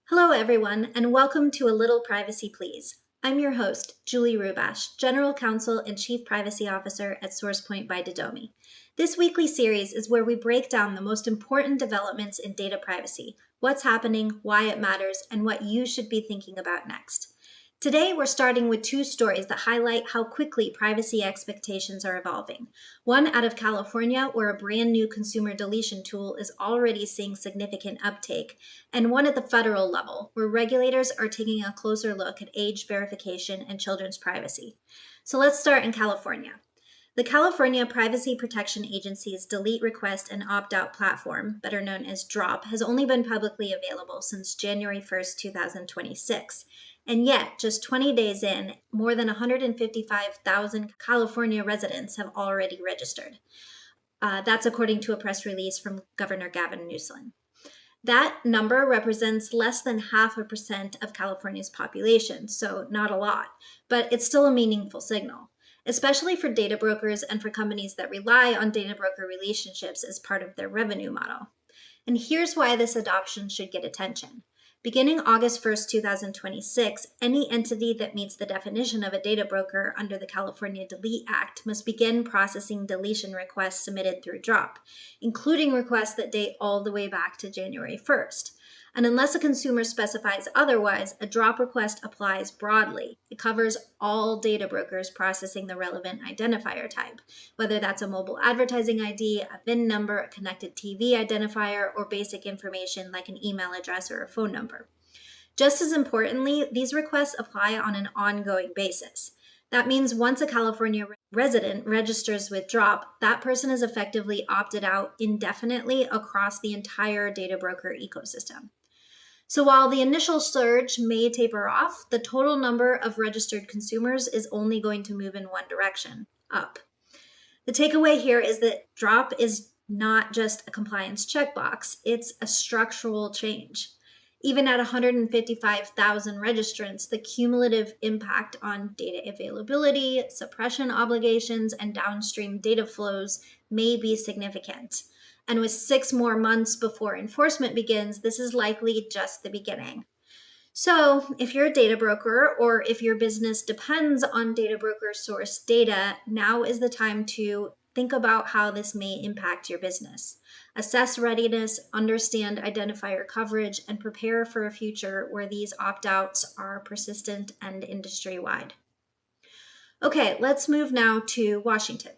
Hello, everyone, and welcome to A Little Privacy Please. I'm your host, Julie Rubash, General Counsel and Chief Privacy Officer at Sourcepoint by Didomi. This weekly series is where we break down the most important developments in data privacy, what's happening, why it matters, and what you should be thinking about next. Today, we're starting with two stories that highlight how quickly privacy expectations are evolving. One out of California, where a brand new consumer deletion tool is already seeing significant uptake, and one at the federal level, where regulators are taking a closer look at age verification and children's privacy. So let's start in California. The California Privacy Protection Agency's Delete Request and Opt-out platform, better known as DROP, has only been publicly available since January 1st, 2026. And yet, just 20 days in, more than 155,000 California residents have already registered. That's according to a press release from Governor Gavin Newsom. That number represents less than 0.5% of California's population, so not a lot, but it's still a meaningful signal, especially for data brokers and for companies that rely on data broker relationships as part of their revenue model. And here's why this adoption should get attention. Beginning August 1st, 2026, any entity that meets the definition of a data broker under the California Delete Act must begin processing deletion requests submitted through DROP, including requests that date all the way back to January 1st. And unless a consumer specifies otherwise, a DROP request applies broadly. It covers all data brokers processing the relevant identifier type, whether that's a mobile advertising ID, a VIN number, a connected TV identifier, or basic information like an email address or a phone number. Just as importantly, these requests apply on an ongoing basis. That means once a California resident registers with DROP, that person is effectively opted out indefinitely across the entire data broker ecosystem. So while the initial surge may taper off, the total number of registered consumers is only going to move in one direction, up. The takeaway here is that DROP is not just a compliance checkbox, it's a structural change. Even at 155,000 registrants, the cumulative impact on data availability, suppression obligations, and downstream data flows may be significant. And with 6 more months before enforcement begins, this is likely just the beginning. So if you're a data broker or if your business depends on data broker source data, now is the time to think about how this may impact your business. Assess readiness, understand identifier coverage, and prepare for a future where these opt-outs are persistent and industry-wide. Okay, let's move now to Washington.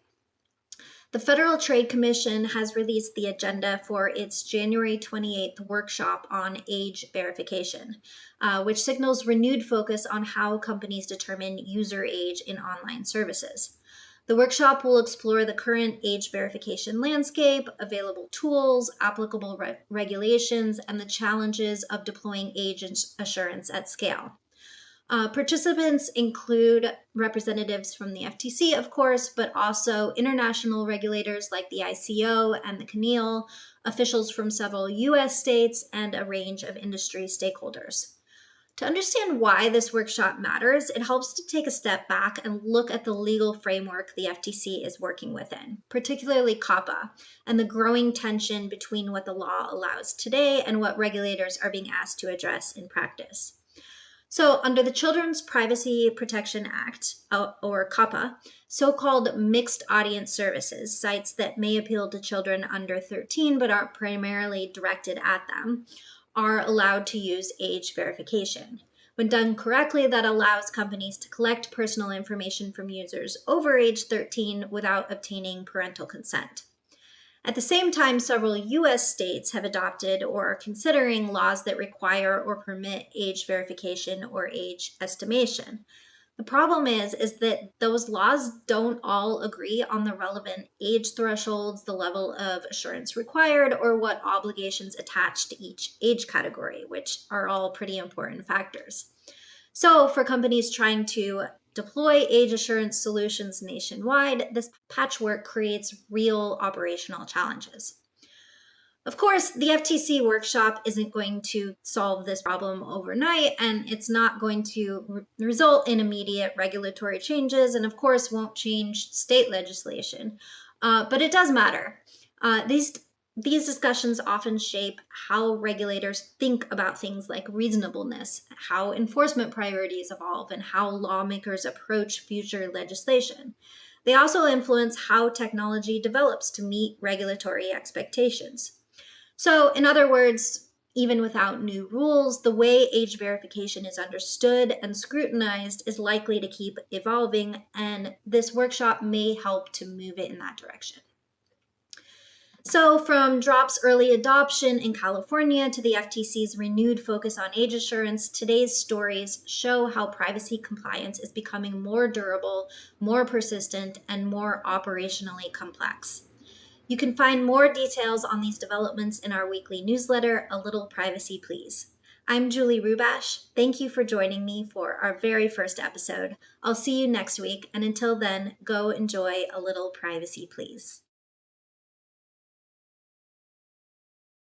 The Federal Trade Commission has released the agenda for its January 28th workshop on age verification, which signals renewed focus on how companies determine user age in online services. The workshop will explore the current age verification landscape, available tools, applicable regulations, and the challenges of deploying age assurance at scale. Participants include representatives from the FTC, of course, but also international regulators like the ICO and the CNIL, officials from several U.S. states, and a range of industry stakeholders. To understand why this workshop matters, it helps to take a step back and look at the legal framework the FTC is working within, particularly COPPA, and the growing tension between what the law allows today and what regulators are being asked to address in practice. So under the Children's Privacy Protection Act, or COPPA, so-called mixed audience services, sites that may appeal to children under 13 but aren't primarily directed at them, are allowed to use age verification. When done correctly, that allows companies to collect personal information from users over age 13 without obtaining parental consent. At the same time, several U.S. states have adopted or are considering laws that require or permit age verification or age estimation. The problem is that those laws don't all agree on the relevant age thresholds, the level of assurance required, or what obligations attach to each age category, which are all pretty important factors. So for companies trying to deploy age assurance solutions nationwide, this patchwork creates real operational challenges. Of course, the FTC workshop isn't going to solve this problem overnight, and it's not going to result in immediate regulatory changes, and of course won't change state legislation. But it does matter. These These discussions often shape how regulators think about things like reasonableness, how enforcement priorities evolve, and how lawmakers approach future legislation. They also influence how technology develops to meet regulatory expectations. So, in other words, even without new rules, the way age verification is understood and scrutinized is likely to keep evolving, and this workshop may help to move it in that direction. So, from DROP's early adoption in California to the FTC's renewed focus on age assurance, today's stories show how privacy compliance is becoming more durable, more persistent, and more operationally complex. You can find more details on these developments in our weekly newsletter, A Little Privacy Please. I'm Julie Rubash. Thank you for joining me for our very first episode. I'll see you next week, and until then, go enjoy a little privacy, please.